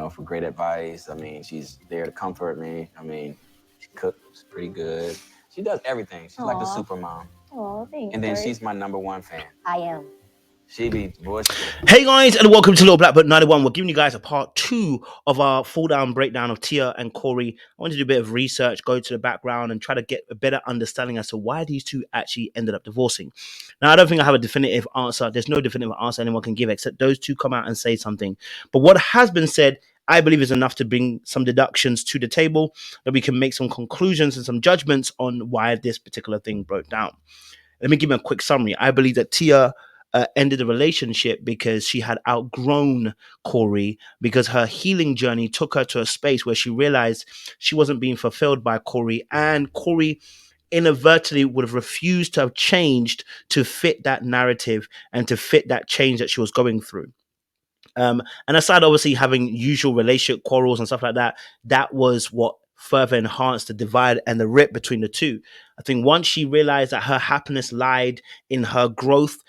for great advice. I mean, she's there to comfort me. I mean, she cooks pretty good. She does everything. She's like the Aw. super mom. Oh, thanks, And then Cory. she's my number one fan. I am. She be bullshit. Hey guys, and welcome to Little Black Book 91. We're giving you guys a part two of our full down breakdown of Tia and Cory. I wanted to do a bit of research, go to the background, and try to get a better understanding as to why these two actually ended up divorcing. Now, I don't think I have a definitive answer. There's no definitive answer anyone can give except those two come out and say something. But what has been said, I believe, is enough to bring some deductions to the table that we can make some conclusions and some judgments on why this particular thing broke down. Let me give you a quick summary. I believe that Tia ended the relationship because she had outgrown Cory, because her healing journey took her to a space where she realized she wasn't being fulfilled by Cory, and Cory inadvertently would have refused to have changed to fit that narrative and to fit that change that she was going through. And aside, obviously, having usual relationship quarrels and stuff like that, that was what further enhanced the divide and the rip between the two. I think once she realized that her happiness lied in her growth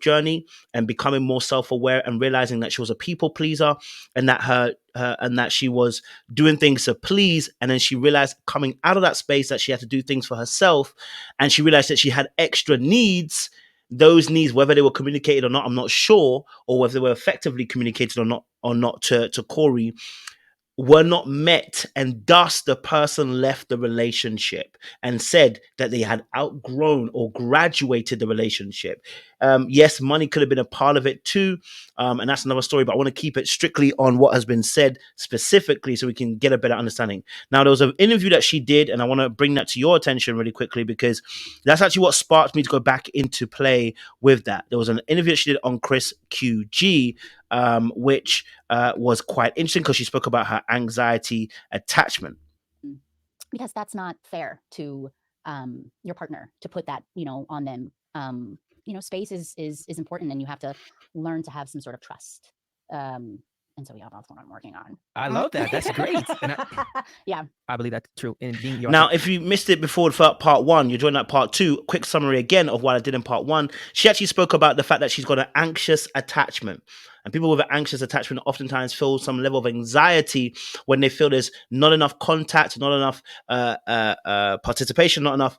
journey, and becoming more self-aware and realizing that she was a people pleaser, and that and that she was doing things to please, and then she realized coming out of that space that she had to do things for herself, and she realized that she had extra needs. Those needs, whether they were communicated or not, I'm not sure, or whether they were effectively communicated or not to Cory, were not met, and thus the person left the relationship and said that they had outgrown or graduated the relationship. Yes, money could have been a part of it too, and that's another story, but I want to keep it strictly on what has been said specifically so we can get a better understanding. Now, there was an interview that she did, and I want to bring that to your attention really quickly, because that's actually what sparked me to go back into play with that. There was an interview that she did on Chris QG, which was quite interesting because she spoke about her anxiety attachment. Because that's not fair to your partner to put that, on them. Space is important, and you have to learn to have some sort of trust. And so, yeah, that's what I'm working on. I love that. That's great. And Yeah. I believe that's true. And being your Now, if you missed it before part one, you joined that part two. Quick summary again of what I did in part one. She actually spoke about the fact that she's got an anxious attachment. And people with an anxious attachment oftentimes feel some level of anxiety when they feel there's not enough contact, not enough participation, not enough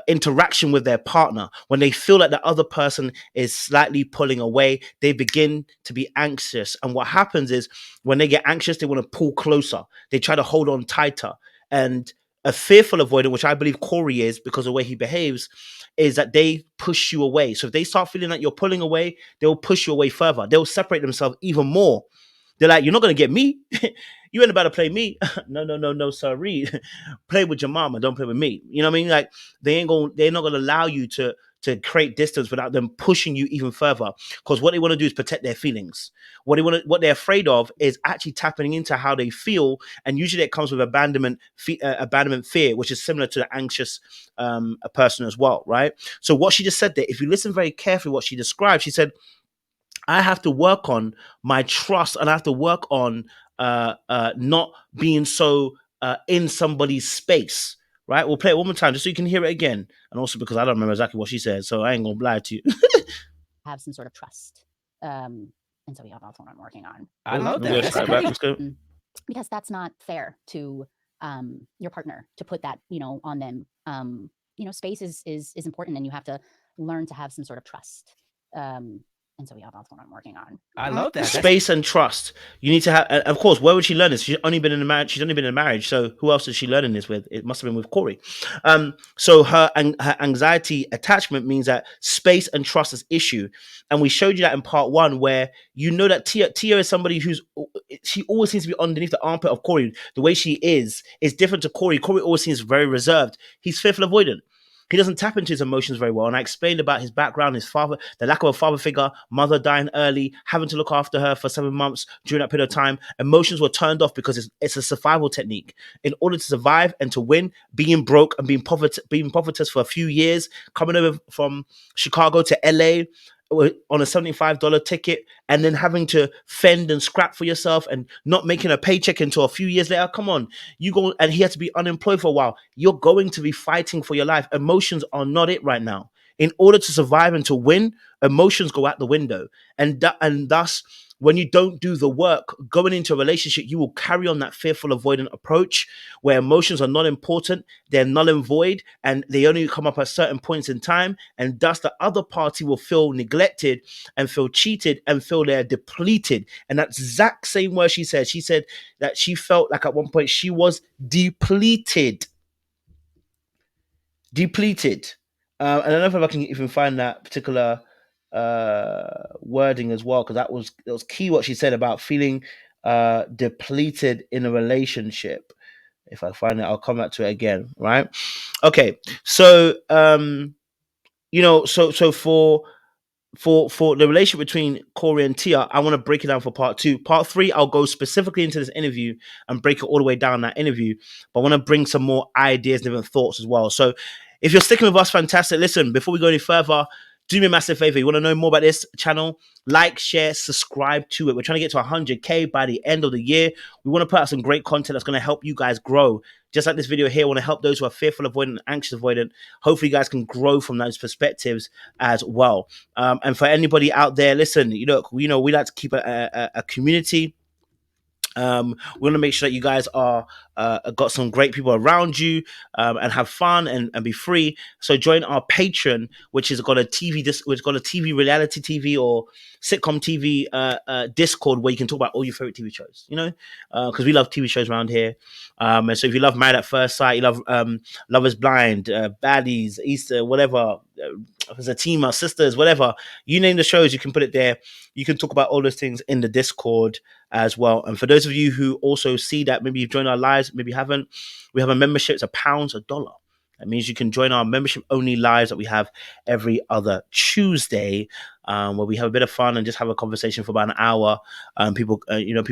interaction with their partner. When they feel like the other person is slightly pulling away, they begin to be anxious. And what happens is, when they get anxious, they want to pull closer. They try to hold on tighter. And a fearful avoidant, which I believe Cory is because of the way he behaves, is that they push you away. So if they start feeling like you're pulling away, they'll push you away further. They'll separate themselves even more. They're like, you're not going to get me. You ain't about to play me. No, sorry. Play with your mama. Don't play with me. You know what I mean? Like, they're not going to allow you to create distance without them pushing you even further. Because what they want to do is protect their feelings. What they're afraid of is actually tapping into how they feel. And usually it comes with abandonment fear, which is similar to the anxious a person as well, right? So what she just said there, if you listen very carefully what she described, she said, I have to work on my trust, and I have to work on not being so in somebody's space, right? We'll play it one more time just so you can hear it again. And also because I don't remember exactly what she said, so I ain't going to lie to you. Have some sort of trust. And so, yeah, that's what I'm working on. I love that. Let's That's try it back. great. Let's go. Because that's not fair to your partner to put that, on them. Space is important, and you have to learn to have some sort of trust. And so, yeah, that's what I'm working on. I love that. That's Space and trust. You need to have, and of course, where would she learn this? She's only been in a marriage. She's only been in a marriage. So who else is she learning this with? It must have been with Cory. So her anxiety attachment means that space and trust is issue. And we showed you that in part one, where you know that Tia is somebody she always seems to be underneath the armpit of Cory. The way she is different to Cory. Cory always seems very reserved. He's fearful avoidant. He doesn't tap into his emotions very well. And I explained about his background, his father, the lack of a father figure, mother dying early, having to look after her for 7 months during that period of time. Emotions were turned off because it's a survival technique. In order to survive and to win, being broke and being povertous for a few years, coming over from Chicago to LA on a $75 ticket, and then having to fend and scrap for yourself and not making a paycheck until a few years later. Come on, you go, and he had to be unemployed for a while. You're going to be fighting for your life. Emotions are not it right now. in order to survive and to win, emotions go out the window. And thus, when you don't do the work going into a relationship, you will carry on that fearful avoidant approach where emotions are not important, they're null and void, and they only come up at certain points in time. And thus the other party will feel neglected and feel cheated and feel they're depleted. And that's exact same word she said. She said that she felt like at one point she was depleted. Depleted. And I don't know if I can even find that particular wording as well, because it was key what she said about feeling depleted in a relationship. If I find it, I'll come back to it again. Right? Okay. So so for the relationship between Cory and Tia, I want to break it down for part 2. Part 3, I'll go specifically into this interview and break it all the way down that interview. But I want to bring some more ideas and different thoughts as well. So if you're sticking with us, fantastic. Listen, before we go any further, do me a massive favor. You want to know more about this channel? Like, share, subscribe to it. We're trying to get to 100K by the end of the year. We want to put out some great content that's going to help you guys grow. Just like this video here, I want to help those who are fearful, avoidant, and anxious avoidant. Hopefully, you guys can grow from those perspectives as well. And for anybody out there, listen, we like to keep a community. We want to make sure that you guys are got some great people around you and have fun and be free. So join our Patreon, which has got a TV reality TV or sitcom TV Discord where you can talk about all your favorite TV shows. Because we love TV shows around here. And so if you love Married at First Sight, you love Love Is Blind, Baddies, Easter, whatever. As a team, our sisters, whatever, you name the shows, you can put it there. You can talk about all those things in the Discord as well. And for those of you who also see that maybe you've joined our lives, maybe you haven't, we have a membership. It's £1, $1. That means you can join our membership only lives that we have every other Tuesday, where we have a bit of fun and just have a conversation for about an hour. People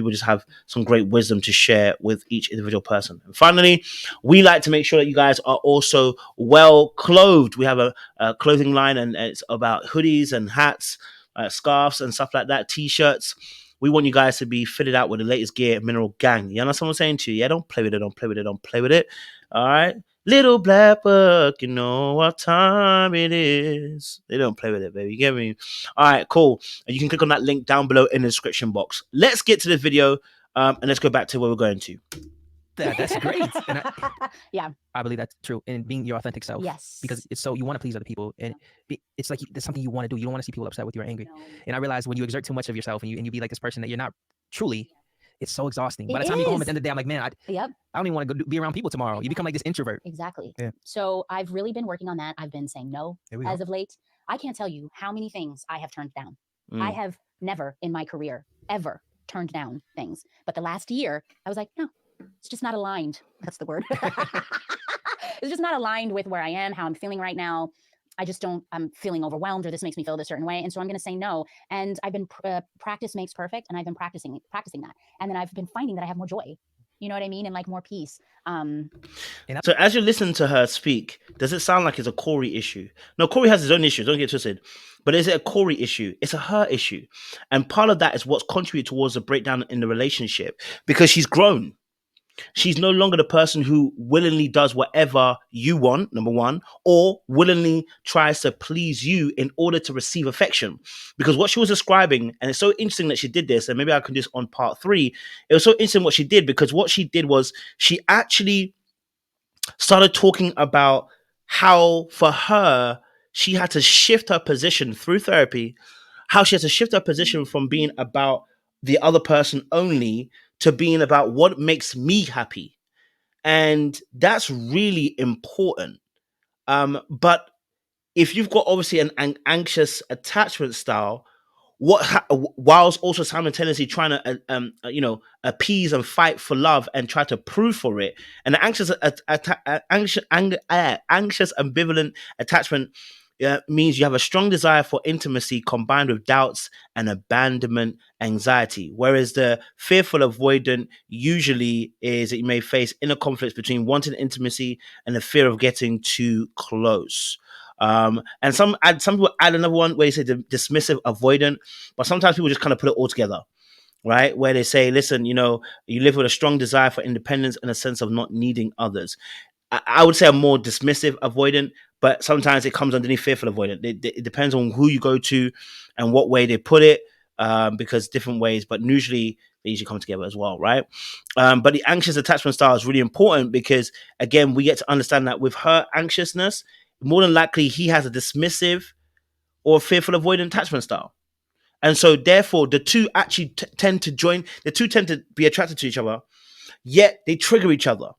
just have some great wisdom to share with each individual person. And finally, we like to make sure that you guys are also well clothed. We have a clothing line, and it's about hoodies and hats, scarves and stuff like that, t-shirts. We want you guys to be fitted out with the latest gear, Mineral Gang. You know what I'm saying to you? Yeah, don't play with it, don't play with it, don't play with it. All right? Little black book, you know what time it is. They don't play with it, baby. You get me? All right, cool. And you can click on that link down below in the description box. Let's get to the video, and let's go back to where we're going to. That's great. And Yeah. I believe that's true. And being your authentic self. Yes. Because it's so you want to please other people, and it's like there's something you want to do. You don't want to see people upset with you or angry. No. And I realize when you exert too much of yourself and you be like this person that you're not truly, it's so exhausting. By It the time you go home is. at the end of the day, I'm like, man, Yep. I don't even want to be around people tomorrow. You become like this introvert. Exactly. Yeah. So I've really been working on that. I've been saying no Here we go. as of late. I can't tell you how many things I have turned down. I have never in my career ever turned down things. But the last year, I was like, no, it's just not aligned. That's the word. It's just not aligned with where I am, how I'm feeling right now. I'm feeling overwhelmed, or this makes me feel a certain way. And so I'm going to say no. And I've been practice makes perfect. And I've been practicing that. And then I've been finding that I have more joy. You know what I mean? And like more peace. So as you listen to her speak, does it sound like it's a Cory issue? No, Cory has his own issues. Don't get twisted. But is it a Cory issue? It's a her issue. And part of that is what's contributed towards the breakdown in the relationship, because she's grown. She's no longer the person who willingly does whatever you want, number one, or willingly tries to please you in order to receive affection. Because what she was describing, and it's so interesting that she did this, and maybe I can do this on part 3. It was so interesting what she did, because what she did was she actually started talking about how for her, she had to shift her position through therapy, how she had to shift her position from being about the other person only to being about what makes me happy. And that's really important. But if you've got obviously an anxious attachment style, whilst also simultaneously trying to appease and fight for love and try to prove for it, and the anxious ambivalent attachment means you have a strong desire for intimacy combined with doubts and abandonment anxiety, whereas the fearful avoidant usually is that you may face inner conflicts between wanting intimacy and the fear of getting too close. And some people add another one where they say the dismissive avoidant, but sometimes people just kind of put it all together, right? Where they say, listen, you live with a strong desire for independence and a sense of not needing others. I would say I'm more dismissive avoidant, but sometimes it comes underneath fearful avoidant. It depends on who you go to and what way they put it, because different ways, but usually they usually come together as well, right? But the anxious attachment style is really important because, again, we get to understand that with her anxiousness, more than likely he has a dismissive or fearful avoidant attachment style. And so, therefore, the two actually tend to join, the two tend to be attracted to each other, yet they trigger each other.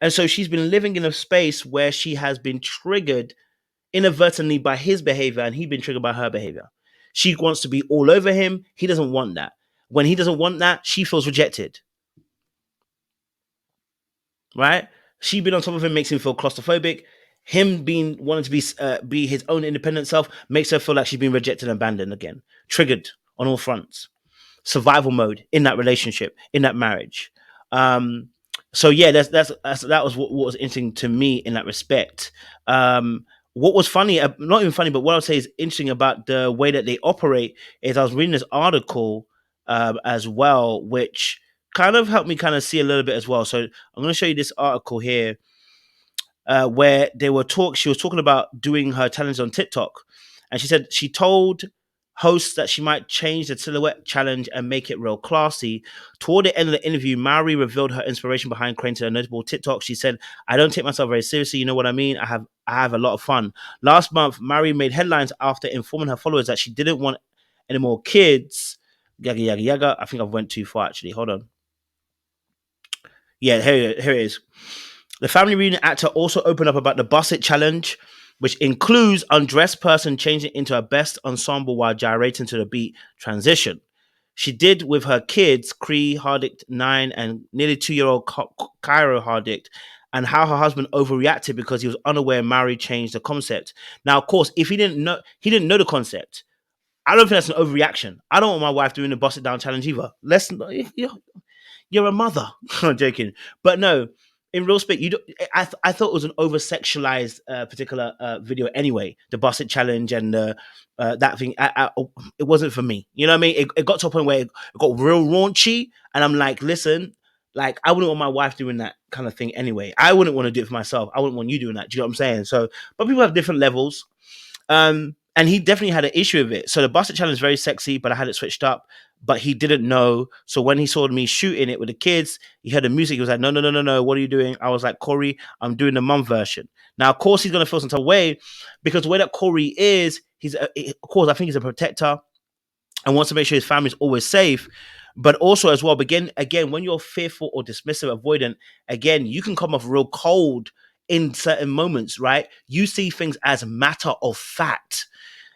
And so she's been living in a space where she has been triggered inadvertently by his behavior and he's been triggered by her behavior. She wants to be all over him. He doesn't want that. When he doesn't want that, she feels rejected. Right? She being on top of him makes him feel claustrophobic. Him being wanting to be his own independent self makes her feel like she's been rejected and abandoned again. Triggered on all fronts. Survival mode in that relationship, in that marriage. So yeah, that was what was interesting to me in that respect. What was funny, not even funny, but what I would say is interesting about the way that they operate is I was reading this article as well, which kind of helped me kind of see a little bit as well. So I'm going to show you this article here where she was talking about doing her challenge on TikTok, and she said she told hosts that she might change the silhouette challenge and make it real classy. Toward the end of the interview, Mowry revealed her inspiration behind creating a notable TikTok. She said, "I don't take myself very seriously. You know what I mean? I have a lot of fun." Last month, Mowry made headlines after informing her followers that she didn't want any more kids. Yaga yaga yaga. I think I've went too far actually. Hold on. Yeah, here it is. The family reunion actor also opened up about the Busset challenge, which includes undressed person changing into a best ensemble while gyrating to the beat transition. She did with her kids, Cory Hadrict, 9, and nearly 2-year-old Cairo Hadrict, and how her husband overreacted because he was unaware Mowry changed the concept. Now, of course, if he didn't know the concept, I don't think that's an overreaction. I don't want my wife doing the Bust It Down challenge either. You're a mother. I'm joking, but no. In real speak, you don't, I thought it was an over sexualized particular video anyway. The Busset challenge and that thing, it wasn't for me. You know what I mean? It got to a point where it got real raunchy, and I'm like, listen, like I wouldn't want my wife doing that kind of thing anyway. I wouldn't want to do it for myself. I wouldn't want you doing that. Do you know what I'm saying? So, but people have different levels. And he definitely had an issue with it. So the Busted challenge is very sexy, but I had it switched up. But he didn't know. So when he saw me shooting it with the kids, he heard the music. He was like, no. What are you doing? I was like, Cory, I'm doing the mum version. Now, of course, he's going to feel some type of way because the way that Cory is, of course, I think he's a protector and wants to make sure his family is always safe. But also as well, again, when you're fearful or dismissive, avoidant, again, you can come off real cold in certain moments, right? You see things as matter of fact.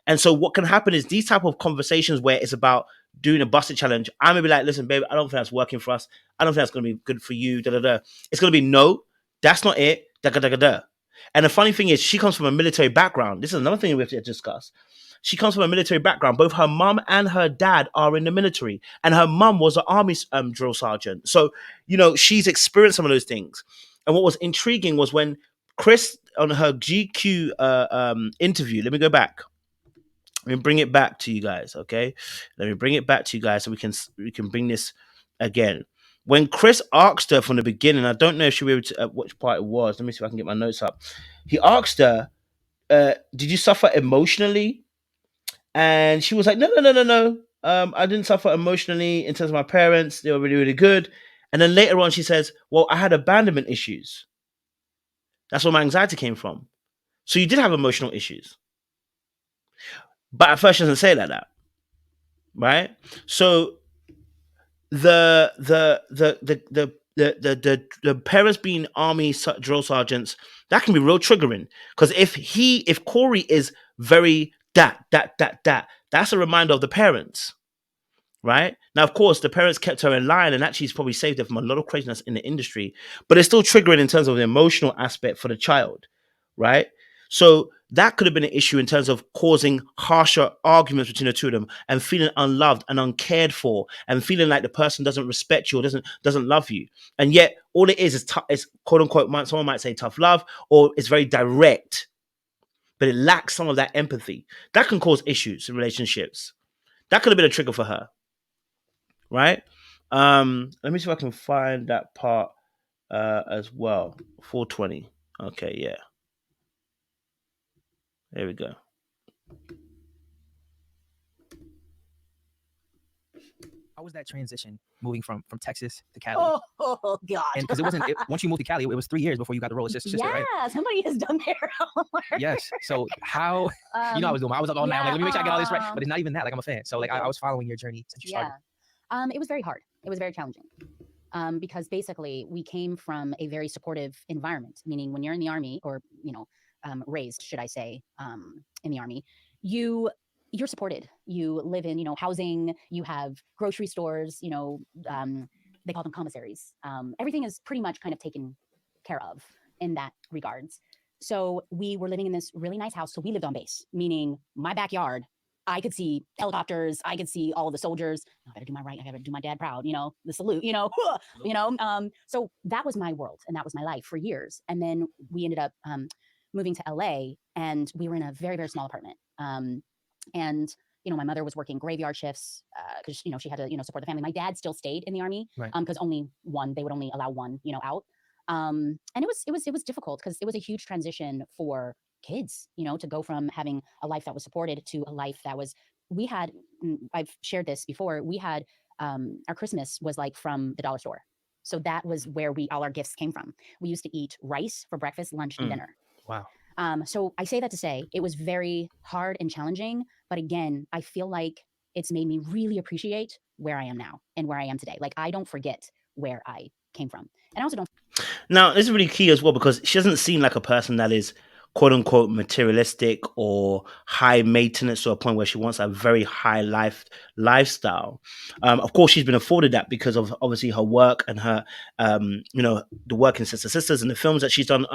And so what can happen is these type of conversations where it's about doing a busted challenge, I'm gonna be like, listen, babe, I don't think that's working for us. I don't think that's gonna be good for you. It's gonna be no, that's not it. And the funny thing is, she comes from a military background. This is another thing we have to discuss. She comes from a military background. Both her mum and her dad are in the military, and her mum was an army drill sergeant. So she's experienced some of those things. And what was intriguing was when Chris on her GQ interview. Let me go back. Let me bring it back to you guys, okay? Let me bring it back to you guys so we can bring this again. When Chris asked her from the beginning, I don't know if she'll be able to which part it was. Let me see if I can get my notes up. He asked her, "Did you suffer emotionally?" And she was like, "No. I didn't suffer emotionally in terms of my parents. They were really, really good." And then later on, she says, "Well, I had abandonment issues. That's where my anxiety came from." So you did have emotional issues. But at first she doesn't say it like that. Right? So the parents being army drill sergeants, that can be real triggering. Because if Cory is very that's a reminder of the parents. Right? Now, of course, the parents kept her in line and actually it's probably saved her from a lot of craziness in the industry, but it's still triggering in terms of the emotional aspect for the child, right? So that could have been an issue in terms of causing harsher arguments between the two of them and feeling unloved and uncared for and feeling like the person doesn't respect you or doesn't love you. And yet all it is quote unquote, someone might say tough love, or it's very direct, but it lacks some of that empathy. That can cause issues in relationships. That could have been a trigger for her. Right? Let me see if I can find that part as well. 420. Okay, yeah. There we go. How was that transition moving from Texas to Cali? Oh God. And because it wasn't once you moved to Cali, it was 3 years before you got the role of sister, yeah, right? somebody has done their homework. Yes. So how you know I was doing? I was up all night. I'm like, let me make sure I get all this right. But it's not even that. Like I'm a fan. So like I was following your journey since you started. It was very hard. It was very challenging. Because basically we came from a very supportive environment, meaning when you're in the Army, or raised, should I say, in the Army, you're supported. You live in, housing, you have grocery stores, they call them commissaries. Everything is pretty much kind of taken care of in that regards. So we were living in this really nice house. So we lived on base, meaning my backyard, I could see helicopters. I could see all the soldiers. I better do my right. I gotta do my dad proud. The salute. So that was my world, and that was my life for years. And then we ended up moving to LA, and we were in a very, very small apartment. And my mother was working graveyard shifts because she had to support the family. My dad still stayed in the Army because they would only allow one out. And it was difficult because it was a huge transition for kids, to go from having a life that was supported to a life that was, I've shared this before, we had, our Christmas was like from the dollar store. So that was where all our gifts came from. We used to eat rice for breakfast, lunch, and dinner. Wow. So I say that to say it was very hard and challenging, but again, I feel like it's made me really appreciate where I am now and where I am today. Like I don't forget where I came from. And I also don't. Now, this is really key as well, because she doesn't seem like a person that is quote unquote materialistic or high maintenance to a point where she wants a very high lifestyle. Of course, she's been afforded that because of obviously her work and her, the work in Sister Sisters and the films that she's done.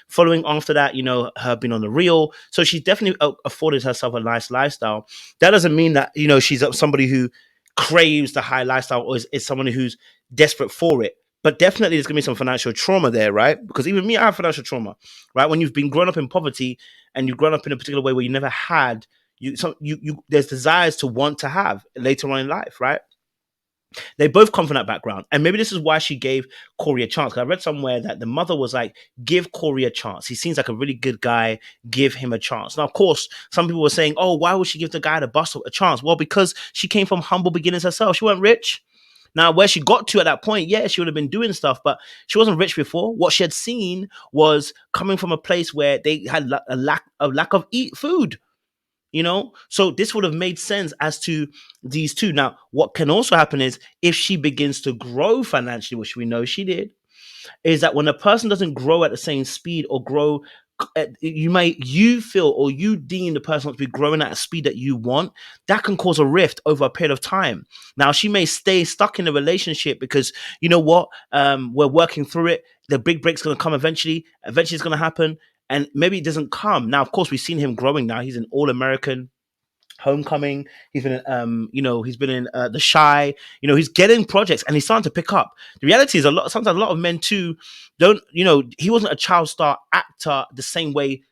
Following after that, her being on The Real. So she's definitely afforded herself a nice lifestyle. That doesn't mean that, she's somebody who craves the high lifestyle or is someone who's desperate for it. But definitely there's going to be some financial trauma there, right? Because even me, I have financial trauma, right? When you've been grown up in poverty and you've grown up in a particular way where you never had, there's desires to want to have later on in life, right? They both come from that background. And maybe this is why she gave Cory a chance. I read somewhere that the mother was like, give Cory a chance. He seems like a really good guy. Give him a chance. Now, of course, some people were saying, oh, why would she give the guy the bus a chance? Well, because she came from humble beginnings herself. She wasn't rich. Now, where she got to at that point, yeah, she would have been doing stuff, but she wasn't rich before. What she had seen was coming from a place where they had a lack of food, So this would have made sense as to these two. Now, what can also happen is if she begins to grow financially, which we know she did, is that when a person doesn't grow at the same speed or grow, you feel or you deem the person to be growing at a speed that you want, that can cause a rift over a period of time. Now, she may stay stuck in a relationship because, you know what, we're working through it. The big break's going to come eventually. Eventually it's going to happen. And maybe it doesn't come. Now, of course, we've seen him growing now. He's an All-American. Homecoming. He's been, he's been in The Shy. He's getting projects and he's starting to pick up. The reality is sometimes a lot of men too don't. He wasn't a child star actor the same way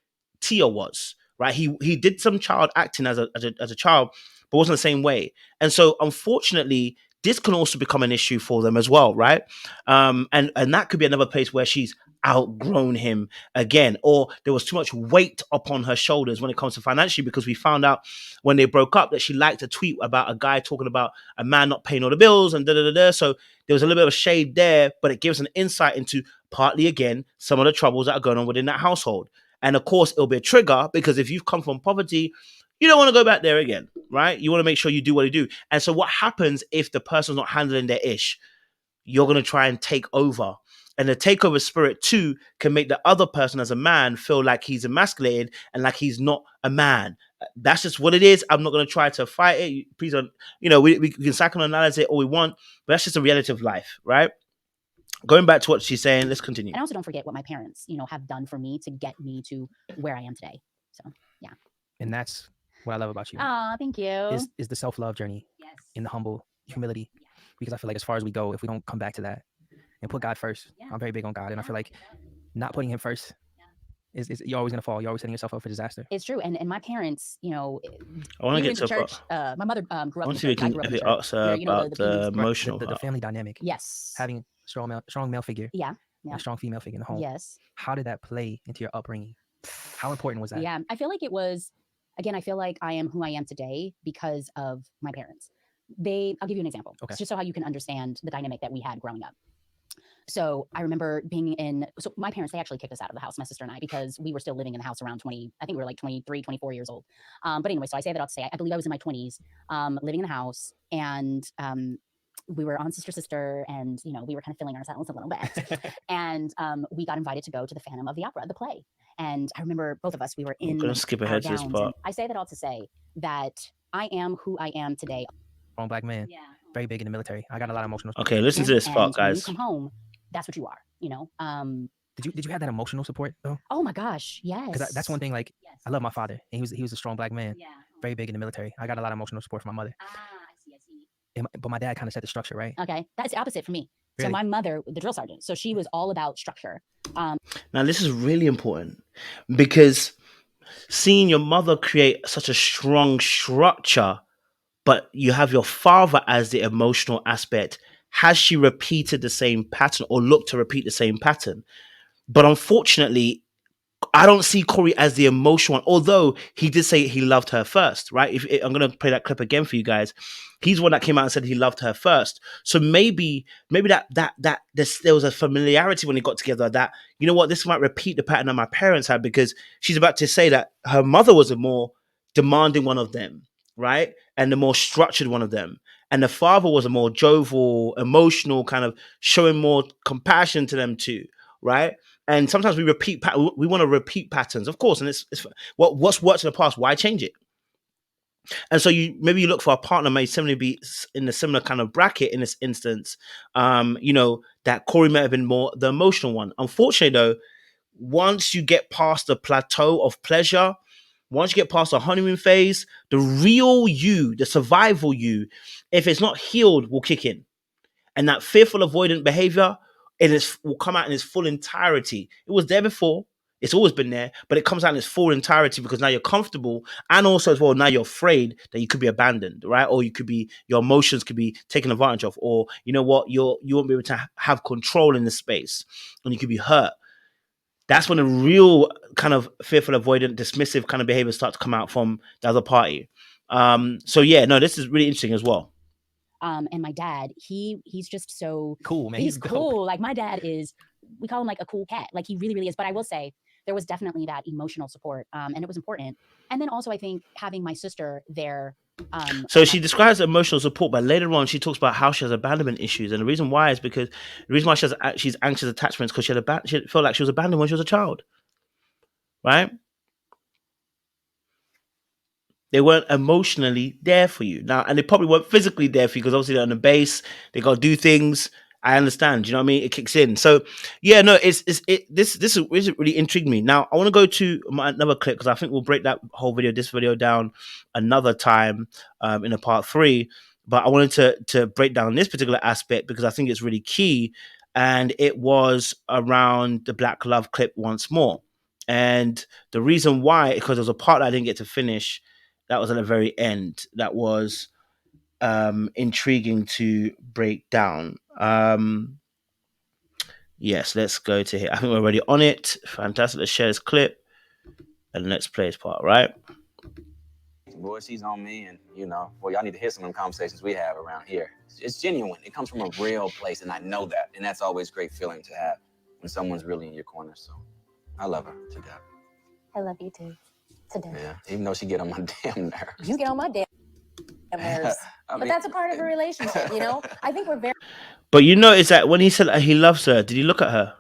Tia was. Right? He did some child acting as a child, but wasn't the same way. And so, unfortunately, this can also become an issue for them as well, right? And that could be another place where she's outgrown him again, or there was too much weight upon her shoulders when it comes to financially, because we found out when they broke up that she liked a tweet about a guy talking about a man not paying all the bills and da-da-da-da. So there was a little bit of a shade there, but it gives an insight into partly, again, some of the troubles that are going on within that household. And of course, it'll be a trigger because if you've come from poverty, you don't want to go back there again, right? You want to make sure you do what you do. And so what happens if the person's not handling their ish? You're going to try and take over. And the takeover spirit too can make the other person as a man feel like he's emasculated and like he's not a man. That's just what it is. I'm not going to try to fight it. Please don't, we can psychoanalyze it all we want, but that's just a reality of life, right? Going back to what she's saying, let's continue. And also don't forget what my parents, have done for me to get me to where I am today. So, yeah. And that's what I love about you. Oh, thank you. Is the self-love journey in the humble humility. Because I feel like as far as we go, if we don't come back to that and put God first, I'm very big on God. And I feel like not putting him first is you're always going to fall. You're always setting yourself up for disaster. It's true. And my parents, I want to get to church. My mother grew up I want in to church. I grew up in church. about the emotional the family dynamic. Yes. Having strong male figure. Yeah. A strong female figure in the home. Yes. How did that play into your upbringing? How important was that? Yeah, I feel like it was, again, I feel like I am who I am today because of my parents. I'll give you an example. Okay. It's just so how you can understand the dynamic that we had growing up. So I remember so my parents, they actually kicked us out of the house, my sister and I, because we were still living in the house around 20, I think we were like 23, 24 years old. But anyway, so I say that all to say, I believe I was in my 20s, living in the house, and we were on Sister, and, you know, we were kind of feeling ourselves a little bit. And we got invited to go to the Phantom of the Opera, the play. And I remember both of us, we were in I'm gonna skip our ahead to this gowns. part. And I say that all to say that I am who I am today. Strong black man. Yeah. Very big in the military. I got a lot of emotional. Okay, listen to this part, And when you guys. come home, that's what you are, you know? Did you have that emotional support though? Oh my gosh, yes. Because that's one thing. Like, Yes. I love my father, and he was a strong black man. Yeah. Very big in the military. I got a lot of emotional support from my mother. I see. But my dad kind of set the structure, right? Okay, that's the opposite for me. Really? So my mother, the drill sergeant, so she was all about structure. Now, this is really important because seeing your mother create such a strong structure, but you have your father as the emotional aspect. Has she repeated the same pattern or looked to repeat the same pattern? But unfortunately, I don't see Cory as the emotional one, although he did say he loved her first, right? I'm going to play that clip again for you guys. He's one that came out and said he loved her first. So maybe there was a familiarity when they got together that, you know what, this might repeat the pattern that my parents had, because she's about to say that her mother was a more demanding one of them, right? And the more structured one of them. And the father was a more jovial, emotional, kind of showing more compassion to them too, right? And sometimes we we want to repeat patterns, of course, and it's what's worked in the past, why change it? And so you look for a partner may similarly be in a similar kind of bracket in this instance. You know, that Cory may have been more the emotional one. Unfortunately, though, once you get past the plateau of pleasure, once you get past the honeymoon phase, the real you, the survival you, if it's not healed, will kick in. And that fearful avoidant behavior, will come out in its full entirety. It was there before. It's always been there, but it comes out in its full entirety because now you're comfortable, and also as well now you're afraid that you could be abandoned, right? Or your emotions could be taken advantage of, or you know what, you won't be able to have control in the space, and you could be hurt. That's when the real kind of fearful, avoidant, dismissive kind of behavior starts to come out from the other party. So yeah, no, this is really interesting as well. And my dad, he's just so cool, man. He's dope. cool. Like my dad is, we call him like a cool cat. Like he really, really is. But I will say there was definitely that emotional support, and it was important. And then also I think having my sister there. So she describes emotional support, but later on she talks about how she has abandonment issues, and the reason why is because the reason why she's anxious attachments because she felt like she was abandoned when she was a child, right? They weren't emotionally there for you now, and they probably weren't physically there for you because obviously they're on the base. They got to do things. I understand. You know what I mean? It kicks in. So yeah, no, this really intrigued me. Now I want to go to another clip because I think we'll break this video down another time in a part 3. But I wanted to break down this particular aspect because I think it's really key, and it was around the Black Love clip once more. And the reason why, because there was a part that I didn't get to finish. That was at the very end. That was intriguing to break down. Yes, let's go to here. I think we're already on it. Fantastic. Let's share this clip and let's play this part, right? Boy, she's on me, and you know, boy, y'all need to hear some of the conversations we have around here. It's genuine. It comes from a real place, and I know that. And that's always a great feeling to have when someone's really in your corner. So I love her to death. I love you too. Today. Yeah, even though she get on my damn nerves. You get on my damn nerves. But that's a part of a relationship, you know? I think we're very... But you notice that when he said that he loves her, did he look at her?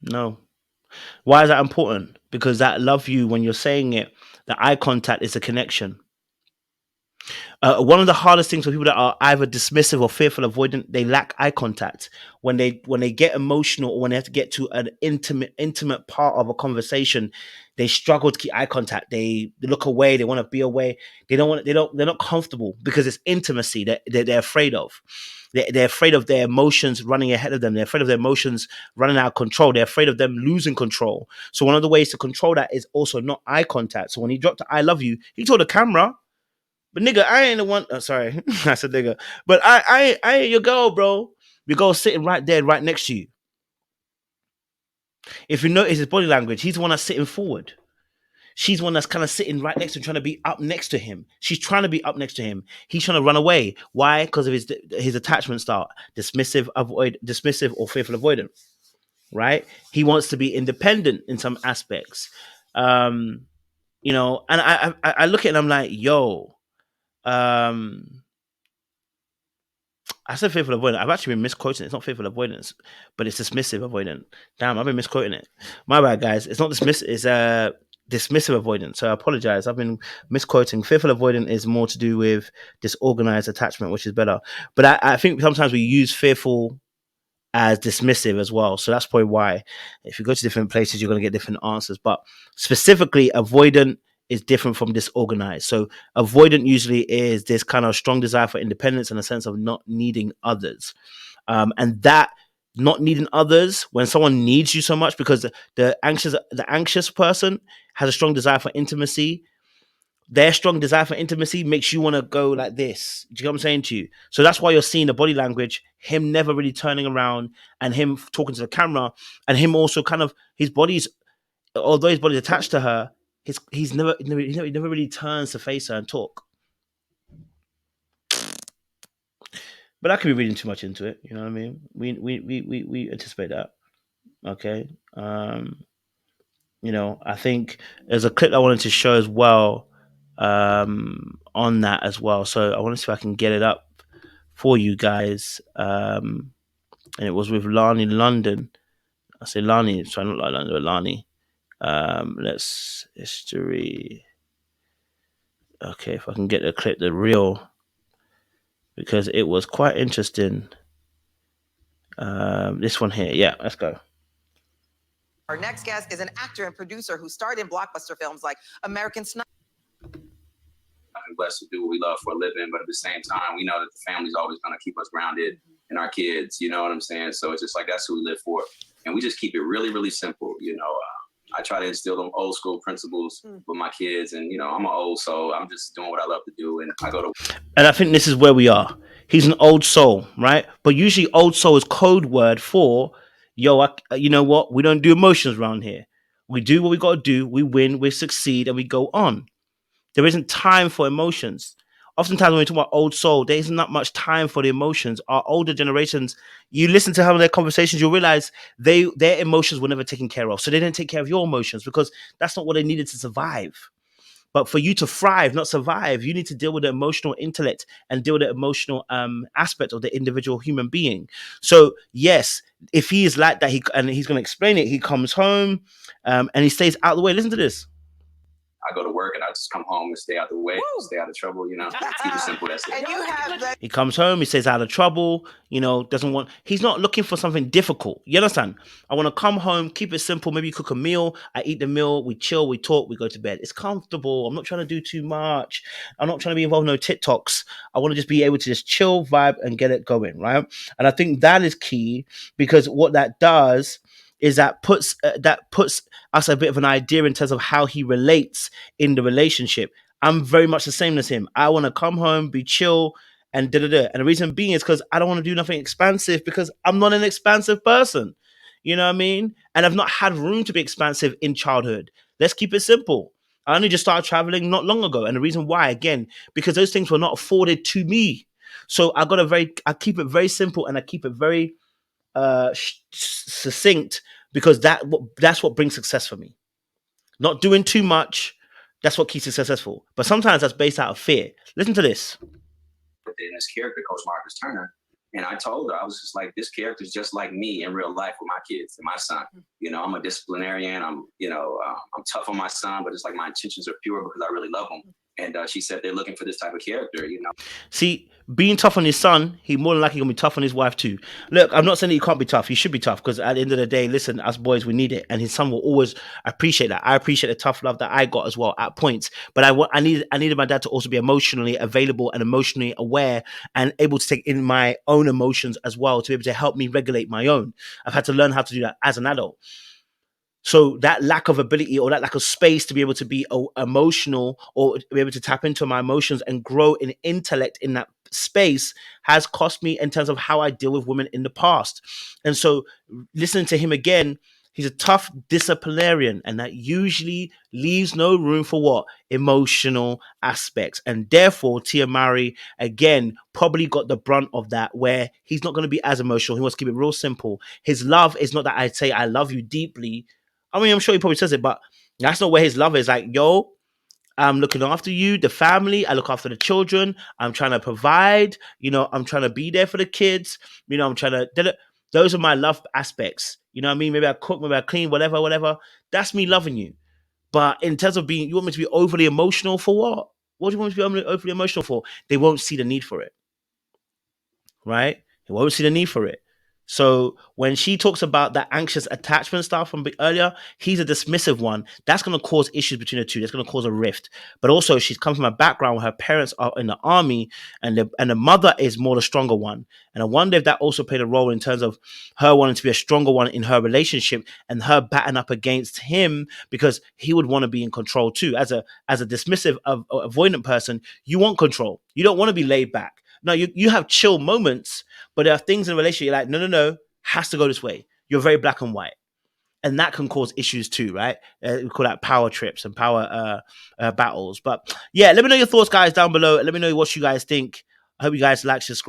No. Why is that important? Because that love you, when you're saying it, the eye contact is a connection. One of the hardest things for people that are either dismissive or fearful, avoidant, they lack eye contact. When they get emotional or when they have to get to an intimate part of a conversation, they struggle to keep eye contact. They look away. They want to be away. They're not comfortable because it's intimacy that they're afraid of. They're afraid of their emotions running ahead of them. They're afraid of their emotions running out of control. They're afraid of them losing control. So one of the ways to control that is also not eye contact. So when he dropped the "I love you," he told the camera, but nigga, I ain't the one. Oh, sorry, I said nigga. But I ain't your girl, bro. Your girl sitting right there, right next to you. If you notice his body language, he's the one that's sitting forward. She's the one that's kind of sitting right next to him, trying to be up next to him. She's trying to be up next to him. He's trying to run away. Why? Because of his attachment style. Dismissive, or fearful avoidant. Right? He wants to be independent in some aspects. And I look at it and I'm like, yo, I said fearful avoidant. I've actually been misquoting it. It's not fearful avoidance, but it's dismissive avoidant. Damn, I've been misquoting it. My bad, guys. It's not dismissive. It's dismissive avoidance. So I apologize. I've been misquoting. Fearful avoidant is more to do with disorganized attachment, which is better. But I think sometimes we use fearful as dismissive as well. So that's probably why if you go to different places, you're going to get different answers. But specifically, avoidant is different from disorganized. So avoidant usually is this kind of strong desire for independence and a sense of not needing others. And that not needing others when someone needs you so much, because the anxious person has a strong desire for intimacy. Their strong desire for intimacy makes you want to go like this. Do you know what I'm saying to you? So that's why you're seeing the body language, him never really turning around and him talking to the camera, and him also kind of his body's, although his body's attached to her, he never really turns to face her and talk. But I could be reading too much into it. You know what I mean? We anticipate that. Okay. I think there's a clip I wanted to show as well on that as well. So I want to see if I can get it up for you guys. And it was with Lani London. I say Lani, so I don't like London, but Lani. Let's history. Okay, if I can get the clip, the reel, because it was quite interesting. This one here. Yeah, let's go. Our next guest is an actor and producer who starred in blockbuster films like American Sniper. I'm blessed to do what we love for a living, but at the same time, we know that the family's always going to keep us grounded and our kids, you know what I'm saying? So it's just like, that's who we live for. And we just keep it really, really simple. I try to instill them old school principles with my kids, and, I'm an old soul. I'm just doing what I love to do. And I go to... And I think this is where we are. He's an old soul, right? But usually old soul is code word for, you know what? We don't do emotions around here. We do what we got to do. We win, we succeed, and we go on. There isn't time for emotions. Oftentimes when we talk about old soul, there isn't that much time for the emotions. Our older generations, you listen to some of their conversations, you'll realize their emotions were never taken care of. So they didn't take care of your emotions because that's not what they needed to survive. But for you to thrive, not survive, you need to deal with the emotional intellect and deal with the emotional aspect of the individual human being. So yes, if he is like that, he's going to explain it. He comes home and he stays out of the way. Listen to this. I go to work and I just come home and stay out the way, stay out of trouble, keep it simple. That's it. And you have that. He comes home, he stays out of trouble, he's not looking for something difficult. You understand? I want to come home, keep it simple. Maybe cook a meal. I eat the meal, we chill, we talk, we go to bed. It's comfortable. I'm not trying to do too much. I'm not trying to be involved in no TikToks. I want to just be able to just chill, vibe, and get it going, right? And I think that is key, because what that does is that puts us a bit of an idea in terms of how he relates in the relationship. I'm very much the same as him. I want to come home, be chill, and da-da-da. And the reason being is because I don't want to do nothing expansive, because I'm not an expansive person. You know what I mean? And I've not had room to be expansive in childhood. Let's keep it simple. I only just started traveling not long ago. And the reason why, again, because those things were not afforded to me. So I keep it very simple, and I keep it very succinct, because that's what brings success for me. Not doing too much, that's what keeps you successful. But sometimes that's based out of fear. Listen to this. In this character, Coach Marcus Turner, and I told her, I was just like, this character is just like me in real life with my kids and my son. I'm a disciplinarian. I'm tough on my son, but it's like my intentions are pure because I really love him. And she said they're looking for this type of character, See, being tough on his son, he more than likely going to be tough on his wife too. Look, I'm not saying that you can't be tough. You should be tough, because at the end of the day, listen, us boys, we need it. And his son will always appreciate that. I appreciate the tough love that I got as well at points. But I needed my dad to also be emotionally available and emotionally aware and able to take in my own emotions as well, to be able to help me regulate my own. I've had to learn how to do that as an adult. So that lack of ability, or that lack of space to be able to be emotional, or be able to tap into my emotions and grow in intellect in that space, has cost me in terms of how I deal with women in the past. And so listening to him again, He's a tough disciplinarian, and that usually leaves no room for what? Emotional aspects. And therefore, Tia Mowry, again, probably got the brunt of that, where he's not going to be as emotional. He wants to keep it real simple. His love is not that I say, I love you deeply. I mean, I'm sure he probably says it, but that's not where his love is. Like, yo, I'm looking after you, the family. I look after the children. I'm trying to provide. I'm trying to be there for the kids. I'm trying to. Those are my love aspects. You know what I mean? Maybe I cook, maybe I clean, whatever. That's me loving you. But in terms of you want me to be overly emotional for what? What do you want me to be overly emotional for? They won't see the need for it. Right? They won't see the need for it. So when she talks about that anxious attachment stuff from earlier, he's a dismissive one. That's going to cause issues between the two. That's going to cause a rift. But also, she's come from a background where her parents are in the army, and the mother is more the stronger one. And I wonder if that also played a role in terms of her wanting to be a stronger one in her relationship, and her batting up against him because he would want to be in control too. As a dismissive, avoidant person, you want control. You don't want to be laid back. No, you have chill moments, but there are things in a relationship you're like, no, has to go this way. You're very black and white. And that can cause issues too, right? We call that power trips and power battles. But yeah, let me know your thoughts, guys, down below. Let me know what you guys think. I hope you guys like, subscribe.